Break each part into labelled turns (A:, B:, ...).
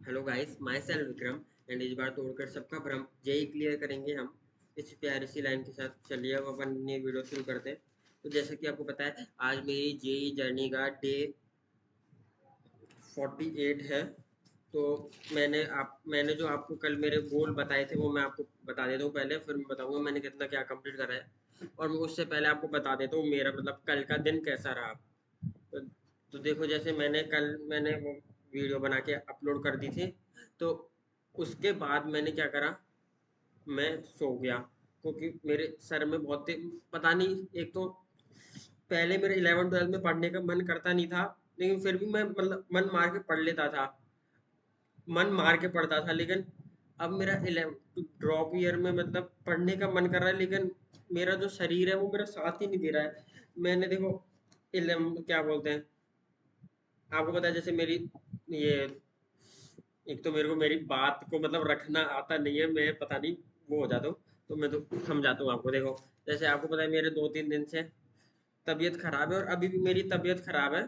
A: Hello guys, my self Vikram. And इस बार तोड़कर सबका भ्रम जेई क्लियर करेंगे हम इस प्यारी सी लाइन के साथ। चलिए अब अपन ये वीडियो शुरू करते हैं। तो जैसा कि आपको पता है, आज मेरी जेई जर्नी का डे 48 है। तो मैंने जो आपको कल मेरे गोल बताए थे वो मैं आपको बता देता हूँ पहले, फिर मैं बताऊंगा मैंने कितना क्या कंप्लीट करा है। और मैं उससे पहले आपको बता देता हूँ मेरा मतलब कल का दिन कैसा रहा। तो, तो देखो, जैसे मैंने वो वीडियो बना के अपलोड कर दी थी। तो उसके बाद मैंने क्या करा, मैं सो गया क्योंकि मेरे सर में बहुत पता नहीं। एक तो पहले मेरे 11 12 में पढ़ने का मन करता नहीं था, लेकिन फिर भी मैं मतलब मन मार के पढ़ लेता था, मन मार के पढ़ता था। लेकिन अब मेरा 11 ड्रॉप ईयर में मतलब पढ़ने का मन कर रहा है, लेकिन मेरा जो शरीर है वो मेरा साथ ही नहीं दे रहा है। मैंने देखो 11 क्या बोलते हैं, आपको पता है जैसे मेरी ये, एक तो मेरे को मेरी बात को मतलब रखना आता नहीं है, मैं पता नहीं वो हो जाता हूँ। तो मैं तो समझाता हूँ आपको। देखो, जैसे आपको पता है मेरे 2 3 दिन से तबीयत खराब है और अभी भी मेरी तबीयत खराब है।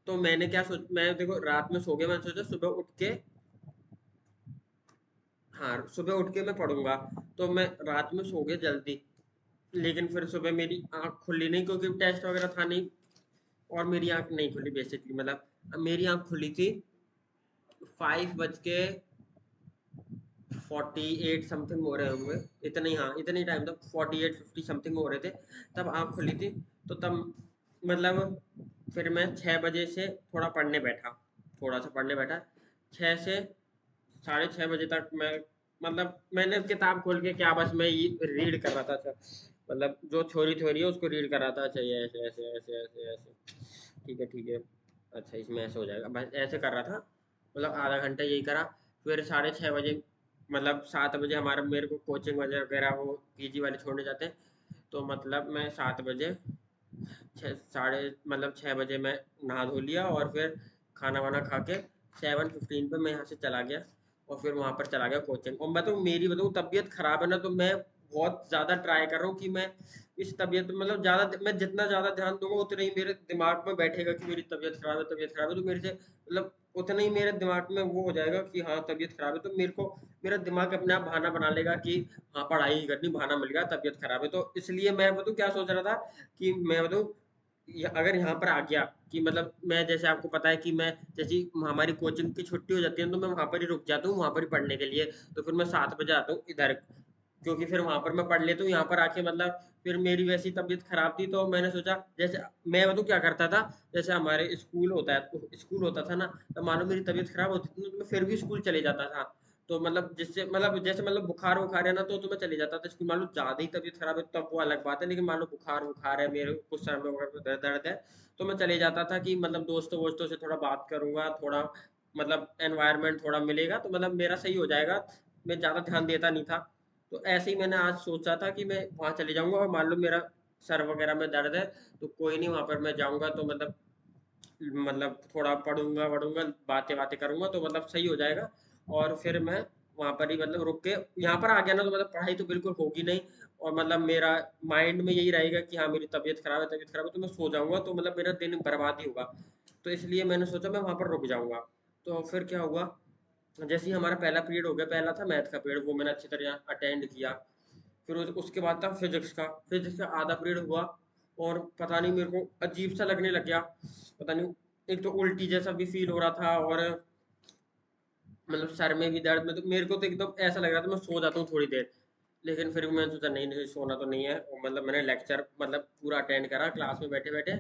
A: तो मैंने क्या सोच मैं देखो रात में सो गया, मैंने सोचा सुबह उठ के, हाँ सुबह उठ के मैं पढ़ूंगा। तो मैं रात में सो गया जल्दी, लेकिन फिर सुबह मेरी आँख खुली नहीं क्योंकि टेस्ट वगैरह था नहीं। और मेरी आँख नहीं खुली बेसिकली, मतलब मेरी आँख खुली थी 5:48 समथिंग हो रहे होंगे। इतने ही, हाँ इतने ही टाइम तक 48 50 समथिंग हो रहे थे, तब आँख खुली थी। तो तब मतलब फिर मैं 6 बजे से थोड़ा सा पढ़ने बैठा। 6 से 6:30 बजे तक मैं मतलब मैंने किताब खोल के क्या, बस मैं ये रीड कर रहा था। अच्छा, मतलब जो छोरी छोरी है उसको रीड कर रहा था। अच्छा ये ऐसे ऐसे ऐसे ऐसे ऐसे, ठीक है ठीक है, अच्छा इसमें ऐसे हो जाएगा, बस ऐसे कर रहा था। मतलब आधा घंटा यही करा। फिर 6:30 बजे, मतलब 7 बजे हमारा मेरे को कोचिंग वगैरह वो पीजी वाले छोड़ने जाते हैं। तो मतलब मैं 7 बजे, छः साढ़े मतलब 6 बजे मैं नहा धो लिया और फिर खाना वाना खा के 7:15 पे मैं यहाँ से चला गया। और फिर वहाँ पर चला गया कोचिंग। और मैं तो मेरी बताऊँ तबीयत खराब है ना, तो मैं बहुत ज़्यादा ट्राई कर रहा हूँ कि मैं इस तबीयत मतलब ज़्यादा, मैं जितना ज़्यादा ध्यान दूंगा उतना ही मेरे दिमाग में बैठेगा कि मेरी तबीयत खराब है, तबीयत खराब है। तो मेरे से मतलब उतना ही मेरे दिमाग में वो हो जाएगा कि हाँ तबीयत खराब है। तो मेरे को मेरा दिमाग अपने आप बहाना बना लेगा कि हाँ पढ़ाई ही करनी, बहाना मिल गया तबीयत खराब है। तो इसलिए मैं बताऊँ क्या सोच रहा था कि मैं बताऊँ, अगर यहाँ पर आ गया कि मतलब मैं, जैसे आपको पता है कि मैं, जैसे ही हमारी कोचिंग की छुट्टी हो जाती है तो मैं वहाँ पर ही रुक जाता हूँ, वहाँ पर ही पढ़ने के लिए। तो फिर मैं 7 बजे आता हूँ इधर, क्योंकि फिर वहाँ पर मैं पढ़ लेता हूँ। यहाँ पर आके मतलब फिर मेरी वैसी तबीयत खराब थी, तो मैंने सोचा जैसे मैं बताऊँ क्या करता था। जैसे हमारे स्कूल होता था ना, तो मान लो मेरी तबीयत खराब होती थी तो मैं फिर भी स्कूल चले जाता था। तो मतलब जिससे मतलब जैसे मतलब बुखार वुखार है ना, तो मैं चले जाता था स्कूल। मान लो ज़्यादा ही तबीयत खराब है तब वो अलग बात है, लेकिन मान लो बुखार वुखार है, मेरे कुछ सर में वगैरह में दर्द दर्द है, तो मैं चले जाता था कि मतलब दोस्तों वोस्तों से थोड़ा बात करूंगा, थोड़ा मतलब एनवायरनमेंट थोड़ा मिलेगा तो मतलब मेरा सही हो जाएगा। मैं ज़्यादा ध्यान देता नहीं था। तो ऐसे ही मैंने आज सोचा था कि मैं वहाँ चले जाऊंगा, और मान लो मेरा सर वगैरह में दर्द है तो कोई नहीं, वहाँ पर मैं जाऊंगा तो मतलब थोड़ा पढ़ूंगा वढ़ूंगा, बातें बातें करूंगा तो मतलब सही हो जाएगा। और फिर मैं वहाँ पर ही मतलब रुक के यहाँ पर आ गया ना, तो मतलब पढ़ाई तो बिल्कुल होगी नहीं। और मतलब मेरा माइंड में यही रहेगा कि हाँ मेरी तबीयत खराब है, तो मैं सो जाऊंगा, तो मतलब मेरा दिन बर्बाद ही होगा। तो इसलिए मैंने सोचा मैं वहाँ पर रुक जाऊंगा। तो फिर क्या हुआ, जैसे ही हमारा पहला पीरियड हो गया, पहला था मैथ का पीरियड, वो मैंने अच्छी तरह अटेंड किया। फिर उसके बाद था फिजिक्स का आधा पीरियड हुआ। और पता नहीं मेरे को अजीब सा लगने लग गया, पता नहीं, एक तो उल्टी जैसा भी फील हो रहा था, और मतलब सर में भी दर्द में, तो मेरे को तो एकदम ऐसा लग रहा था मैं सो जाता हूँ थोड़ी देर। लेकिन फिर भी मैंने सोचा नहीं नहीं सोना तो नहीं है, और मतलब मैंने लेक्चर मतलब पूरा अटेंड करा क्लास में बैठे बैठे।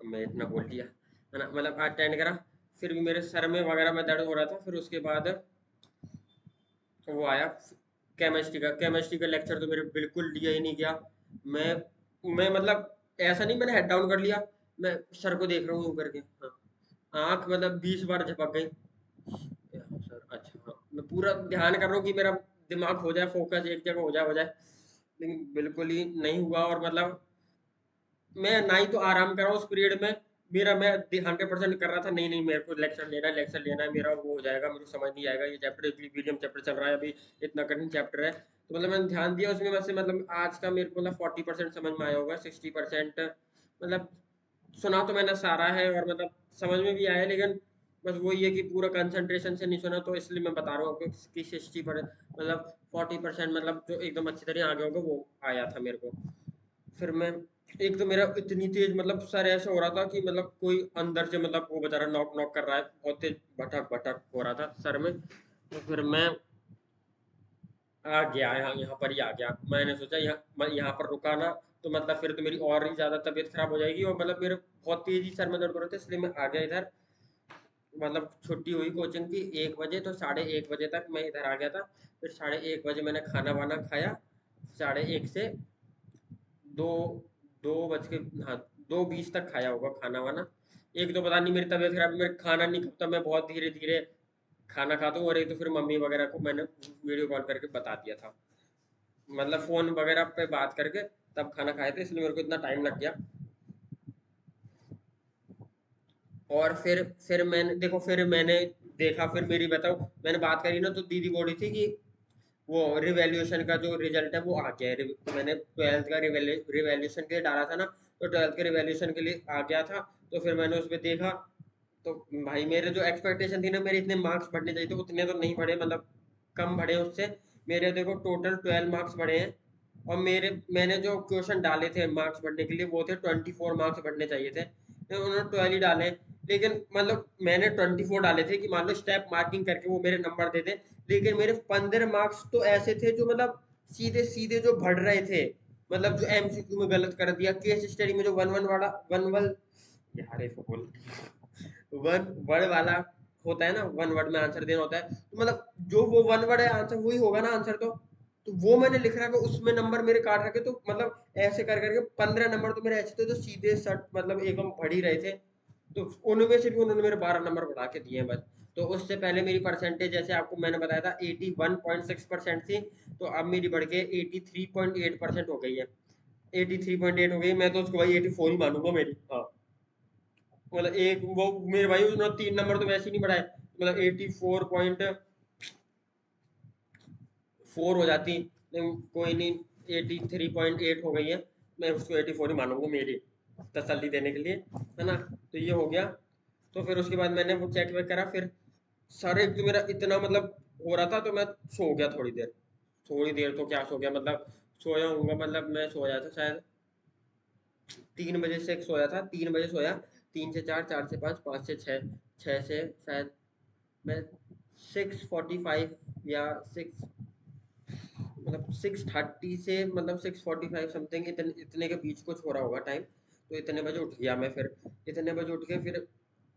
A: मैं इतना बोल दिया है ना, मतलब अटेंड करा। फिर भी मेरे सर में वगैरह में दर्द हो रहा था। फिर उसके बाद वो आया केमिस्ट्री का लेक्चर, तो मेरे बिल्कुल लिया ही नहीं गया। मैं मैं मतलब ऐसा नहीं मैंने हेड डाउन कर लिया, मैं सर को देख रहा हूँ ऊपर के, हाँ आंख मतलब 20 बार झपक गई। हाँ, सर अच्छा, हाँ मैं पूरा ध्यान कर रहा हूँ कि मेरा दिमाग हो जाए फोकस, एक जगह हो जाए। लेकिन बिल्कुल ही नहीं हुआ। और मतलब मैं ना ही तो आराम कर रहा हूँ उस पीरियड में, मेरा मैं 100% कर रहा था नहीं नहीं मेरे को लेक्चर लेना है, मेरा वो हो जाएगा, मेरे को समझ नहीं आएगा ये चैप्टर, इक्विलिब्रियम चैप्टर चल रहा है अभी, इतना कठिन चैप्टर है। तो मतलब मैंने ध्यान दिया उसमें, वैसे मतलब आज का मेरे को मतलब 40% समझ में आया होगा, 60% मतलब सुना तो मैंने सारा है और मतलब समझ में भी आया। लेकिन बस वही है कि पूरा कंसंट्रेशन से नहीं सुना, तो इसलिए मैं बता रहा हूँ आपको कि 60 पर मतलब 40% मतलब जो एकदम अच्छी तरह आगे होगा वो आया था मेरे को। फिर मैं एक तो मेरा इतनी तेज मतलब सर ऐसा हो रहा था कि मतलब कोई अंदर से मतलब वो बेचारा नॉक नॉक कर रहा है, बहुत तेज भटक भटक हो रहा था सर में। तो फिर मैं आ गया, यहाँ यहाँ पर ही आ गया। मैंने सोचा यहाँ मैं यहाँ पर रुका ना तो मतलब फिर तो मेरी और ही ज़्यादा तबीयत खराब हो जाएगी, और मतलब मेरे बहुत तेज़ी सर में दर्द हो रहा था, इसलिए मैं आ गया इधर। मतलब छुट्टी हुई कोचिंग की 1 बजे, तो 1:30 बजे तक मैं इधर आ गया था। फिर 1:30 बजे मैंने खाना वाना खाया। 1:30 से दो 2 बज के, हाँ 2:20 तक खाया होगा खाना वाना। एक तो पता नहीं मेरी तबीयत खराब है, मेरे खाना नहीं खाता, मैं बहुत धीरे धीरे खाना खाता हूँ। और एक तो फिर मम्मी वगैरह को मैंने वीडियो कॉल करके बता दिया था, मतलब फ़ोन वगैरह पे बात करके तब खाना खाए थे, इसलिए मेरे को इतना टाइम लग गया। और फिर मैंने देखो, फिर मैंने देखा, फिर मेरी बताओ, मैंने बात करी ना तो दीदी बोल रही थी कि वो रिवैल्यूएशन का जो रिजल्ट है वो आ गया है। मैंने 12th का रिवैल्यूएशन के लिए डाला था ना, तो 12th के रिवैल्यूएशन के लिए आ गया था। तो फिर मैंने उस पर देखा, तो भाई मेरे जो एक्सपेक्टेशन थी ना, मेरे इतने मार्क्स बढ़ने चाहिए थे, उतने तो नहीं बढ़े, मतलब कम बढ़े उससे। मेरे देखो टोटल 12 मार्क्स बढ़े हैं, और मैंने जो क्वेश्चन डाले थे मार्क्स बढ़ने के लिए वो थे 24 मार्क्स बढ़ने चाहिए थे, तो उन्होंने 12 ही डाले। लेकिन मतलब मैंने 24 डाले थे कि मान लो स्टेप मार्किंग करके वो मेरे नंबर दे दे। लेकिन मेरे 15 मार्क्स तो ऐसे थे जो मतलब सीधे सीधे जो बढ़ रहे थे, मतलब जो एमसीक्यू में गलत कर दिया, केस स्टडी में जो वन वन वाला वन वन यार इसको बोल वन वर्ड वाला होता है ना, वन वर्ड में आंसर देना होता है, तो मतलब जो वो वन वर्ड है आंसर वही होगा ना आंसर। तो वो मैंने लिख रखा, उसमें नंबर मेरे काट रखे, तो मतलब ऐसे कर करके 15 नंबर तो मेरे ऐसे थे जो सीधे सट मतलब एकदम बढ़ ही रहे थे। तो उनमें से भी उन्होंने मेरे 12 नंबर बढ़ा के दिए हैं बस। तो उससे पहले मेरी परसेंटेज जैसे आपको मैंने बताया था 81.6% थी, तो अब मेरी बढ़ के 83.8% हो गई है। 83.8 हो गई, मैं तो उसको भाई 84 ही मानूंगा मेरी। हाँ मतलब एक वो मेरे भाई उन्होंने 3 नंबर तो वैसे ही नहीं बढ़ाए, मतलब 84.4 हो जाती, लेकिन कोई नहीं, 83.8 हो गई है। मैं उसको 84 ही मानूंगा मेरी तसल्ली देने के लिए, है ना। तो ये हो गया। तो फिर उसके बाद मैंने वो चेक वेक करा, फिर सर एक तो मेरा इतना मतलब हो रहा था, तो मैं सो गया थोड़ी देर। थोड़ी देर तो क्या सो गया, मतलब सोया हूँगा, मतलब मैं सोया था शायद 3 बजे से सोया था, 3 बजे सोया। 3 से 4, 4 से 5, 5 से 6, 6 से शायद मैं 6:45 या 6:30 से मतलब 6:45 समथिंग, इतने इतने के बीच कुछ हो रहा होगा टाइम। तो इतने बजे उठ गया मैं। फिर इतने बजे उठ के फिर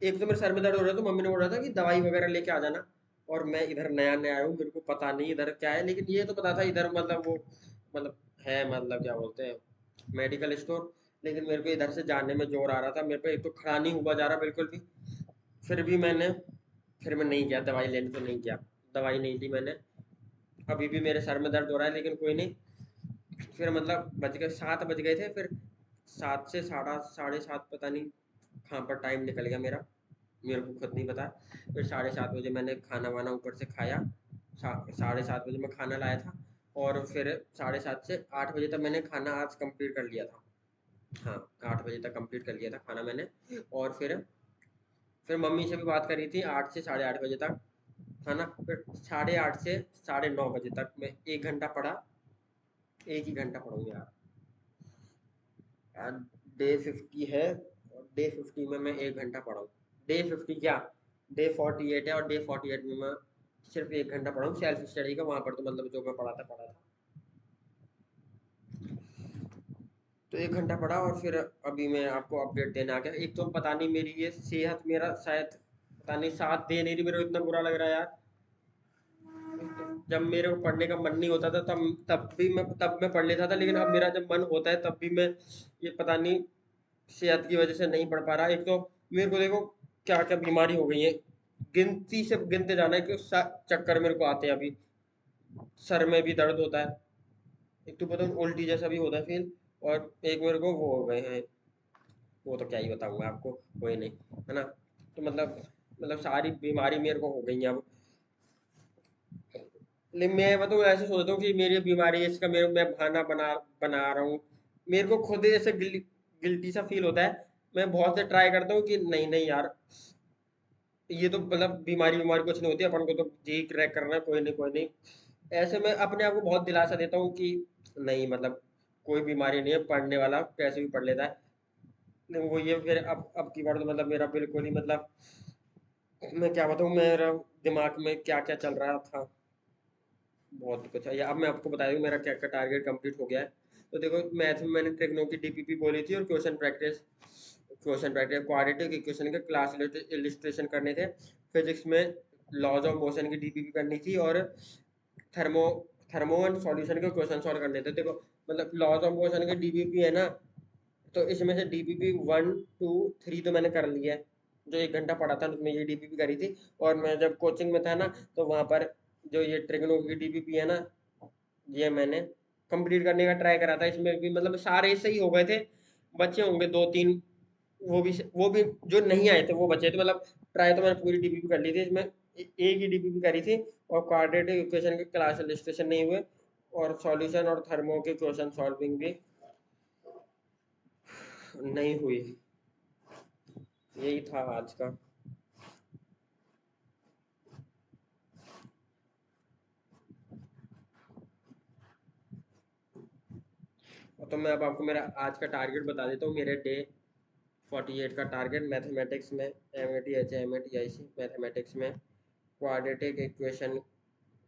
A: एक तो मेरे सर में दर्द हो रहा था, तो मम्मी ने बोला था कि दवाई वगैरह लेके आ जाना। और मैं इधर नया नया आया हूँ, मेरे को पता नहीं इधर क्या है, लेकिन ये तो पता था इधर मतलब वो मतलब है, मतलब क्या बोलते हैं, मेडिकल स्टोर। लेकिन मेरे को इधर से जाने में जोर आ रहा था, मेरे पे एक तो खड़ा नहीं हुआ जा रहा बिल्कुल भी। फिर भी मैंने फिर मैं नहीं गया दवाई लेने, तो नहीं गया, दवाई नहीं ली मैंने। अभी भी मेरे सर में दर्द हो रहा है, लेकिन कोई नहीं। फिर मतलब बज गए 7 बज गए थे। फिर 7 से साढ़े सात पता नहीं कहाँ पर टाइम निकल गया मेरा, मेरे को खुद नहीं पता। फिर 7:30 बजे मैंने खाना वाना ऊपर से खाया। 7:30 बजे मैं खाना लाया था। और फिर 7:30 से 8 बजे तक मैंने खाना आज कंप्लीट कर लिया था। हाँ 8 बजे तक कंप्लीट कर लिया था खाना मैंने। और फिर मम्मी से भी बात करी थी 8 से 8:30 बजे तक, है ना। फिर 8:30 से 9:30 बजे तक मैं 1 घंटा पढ़ा। एक ही घंटा पढ़ूंगा यार। यार डे 50 है, और डे 50 में मैं 1 घंटा पढ़ा हूँ। डे 50 क्या, डे 48 है, और डे 48 में मैं सिर्फ 1 घंटा पढ़ा हूँ सेल्फ स्टडी का। वहां पर तो मतलब जो मैं पढ़ा था। तो 1 घंटा पढ़ा, और फिर अभी मैं आपको अपडेट देने आ गया। एक तो पता नहीं मेरी ये सेहत मेरा शायद पता नहीं साथ दे नहीं रही, मेरे को इतना बुरा लग रहा है यार। जब मेरे को पढ़ने का मन नहीं होता था तब मैं पढ़ लेता था, लेकिन अब मेरा जब मन होता है तब भी मैं ये पता नहीं सेहत की वजह से नहीं पढ़ पा रहा। एक तो मेरे को देखो क्या क्या बीमारी हो गई है, गिनती से गिनते जाना है कि चक्कर मेरे को आते हैं अभी। सर में भी दर्द होता है, एक तो पता उल्टी जैसा भी होता है फील। और एक मेरे को वो हो गए हैं, वो तो क्या ही बताऊंगा आपको, कोई नहीं, है ना। तो मतलब सारी बीमारी मेरे को हो गई है अब। लेकिन मैं मतलब ऐसे सोचता हूँ कि मेरी बीमारी है, इसका मेरे मैं बहाना बना बना रहा हूँ। मेरे को खुद ही ऐसे गिल्टी सा फील होता है। मैं बहुत से ट्राई करता हूँ कि नहीं नहीं यार, ये तो मतलब बीमारी बीमारी कुछ नहीं होती, अपन को तो यही क्रैक करना है, कोई नहीं कोई नहीं। ऐसे मैं अपने आप को बहुत दिलासा देता हूँ कि नहीं मतलब कोई बीमारी नहीं है, पढ़ने वाला कैसे भी पढ़ लेता है। नहीं, वो ये फिर अब की बार तो मतलब मेरा बिल्कुल ही मतलब मैं क्या बताऊँ, मेरा दिमाग में क्या क्या चल रहा था, बहुत कुछ है। या अब मैं आपको बता दूँ मेरा क्या क्या टारगेट कंप्लीट हो गया है। तो देखो मैथ में मैंने ट्रिग्नो की डीपीपी बोली थी, और क्वेश्चन प्रैक्टिस क्वाड्रेटिक इक्वेशन के क्लास इलिस्ट्रेशन करने थे। फिजिक्स में लॉज ऑफ मोशन की डीपीपी करनी थी, और थर्मो थर्मो एंड सॉल्यूशन के क्वेश्चन सॉल्व करने थे। देखो मतलब लॉज ऑफ मोशन के डीपीपी है ना, तो इसमें से डीपीपी 1 2 3 तो मैंने कर लिया है। जो 1 घंटा पढ़ा था उसमें ये डीपीपी करी थी। और मैं जब कोचिंग में था ना, तो वहाँ पर जो ये ट्रिग्नो की डीपीपी है ना, ये मैंने कंप्लीट करने का ट्राई करा था। इसमें भी मतलब सारे सही हो गए थे, बच्चे होंगे 2 3, वो भी जो नहीं आए थे वो बचे थे। मतलब ट्राई तो मैंने पूरी डीपीपी कर ली थी इसमें, एक ही डीपीपी करी थी। और क्वाड्रेटिक इक्वेशन के क्लास इलस्ट्रेशन नहीं हुए, और सॉल्यूशन और थर्मो के क्वेश्चन सॉल्विंग भी नहीं हुई। यही था आज का। तो मैं अब आपको मेरा आज का टारगेट बता देता हूँ। मेरे डे 48 का टारगेट मैथमेटिक्स में एम ए टी मैथमेटिक्स में क्वाड्रेटिक इक्वेशन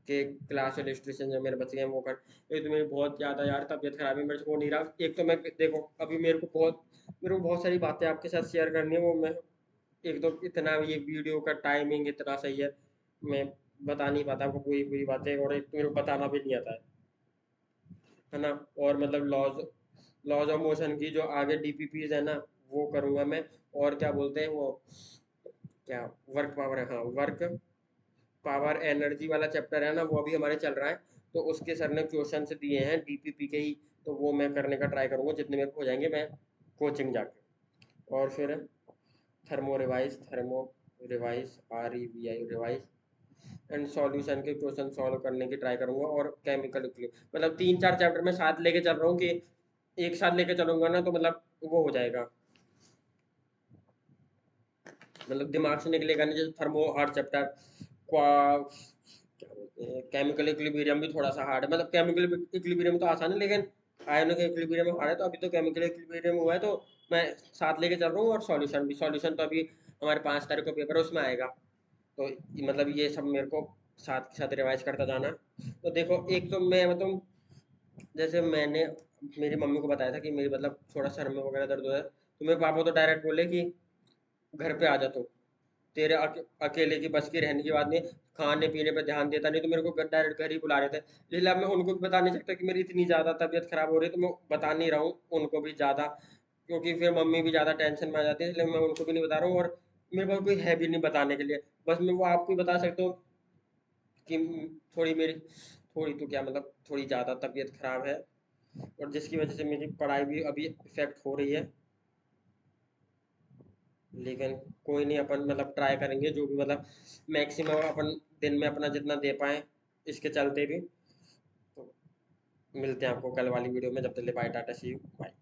A: के क्लास इलस्ट्रेशन जो मेरे बच्चे हैं वो कर। एक तो मेरी बहुत ज़्यादा यार तबीयत खराब है, मेरे से हो नहीं रहा। एक तो मैं देखो अभी मेरे को बहुत सारी बातें आपके साथ शेयर करनी है, वो मैं एक तो इतना ये वीडियो का टाइमिंग इतना सही है, मैं बता नहीं पाता आपको पूरी पूरी बातें, और एक तो मेरे को बताना भी नहीं आता है ना। और मतलब लॉज लॉज ऑफ मोशन की जो आगे डीपीपीज है ना, वो करूँगा मैं। और क्या बोलते हैं वो, क्या वर्क पावर है, हाँ वर्क पावर एनर्जी वाला चैप्टर है ना, वो अभी हमारे चल रहा है। तो उसके सर ने क्वेश्चन से दिए हैं डीपीपी के ही, तो वो मैं करने का ट्राई करूँगा जितने मेरे को हो जाएंगे मैं कोचिंग जाके। और फिर thermo revise REVI revise and solution के क्वेश्चन सॉल्व करने की ट्राई करूंगा। और केमिकल मतलब 3 4 चैप्टर में साथ लेके चल रहा हूँ कि एक साथ लेके चलूंगा ना, तो मतलब वो हो जाएगा, मतलब दिमाग से निकलेगा नहीं। जैसे थर्मो हार्ड चैप्टर, क्या बोलते हैं, केमिकल इक्विलिब्रियम भी थोड़ा सा हार्ड है। मतलब केमिकल इक्विलिब्रियम तो आसान है, लेकिन आयनों के इक्विलिब्रियम हार्ड है। तो अभी तो केमिकल इक्विलिब्रियम हुआ है, तो मैं साथ लेके चल रहा हूँ। और सॉल्यूशन तो अभी हमारे 5 तारीख को पेपर है, उसमें आएगा। तो मतलब ये सब मेरे को साथ के साथ रिवाइज करता जाना। तो देखो एक तो मैं मतलब जैसे मैंने मेरी मम्मी को बताया था कि मेरी मतलब थोड़ा सर में वगैरह दर्द हो रहा है, तो मेरे पापा तो डायरेक्ट बोले कि घर पे आ जा तू, तेरे अकेले की बस की रहने की बात नहीं, खाने पीने पे ध्यान देता नहीं, तो मेरे को डायरेक्ट घर ही बुला रहे थे। इसलिए अब मैं उनको भी बता नहीं सकता कि मेरी इतनी ज़्यादा तबीयत खराब हो रही है, तो मैं बता नहीं रहा हूँ उनको भी ज़्यादा, क्योंकि फिर मम्मी भी ज़्यादा टेंशन में आ जाती है। इसलिए मैं उनको भी नहीं बता रहा हूँ, और मेरे पास कोई है भी नहीं बताने के लिए। बस मैं वो आपको ही बता सकता हूँ कि थोड़ी तो क्या मतलब थोड़ी ज़्यादा तबीयत खराब है, और जिसकी वजह से मेरी पढ़ाई भी अभी इफेक्ट हो रही है। लेकिन कोई नहीं, अपन मतलब ट्राई करेंगे जो भी मतलब मैक्सिमम अपन दिन में अपना जितना दे पाए इसके चलते भी। तो मिलते हैं आपको कल वाली वीडियो में, जब तक ले bye, tata see you bye.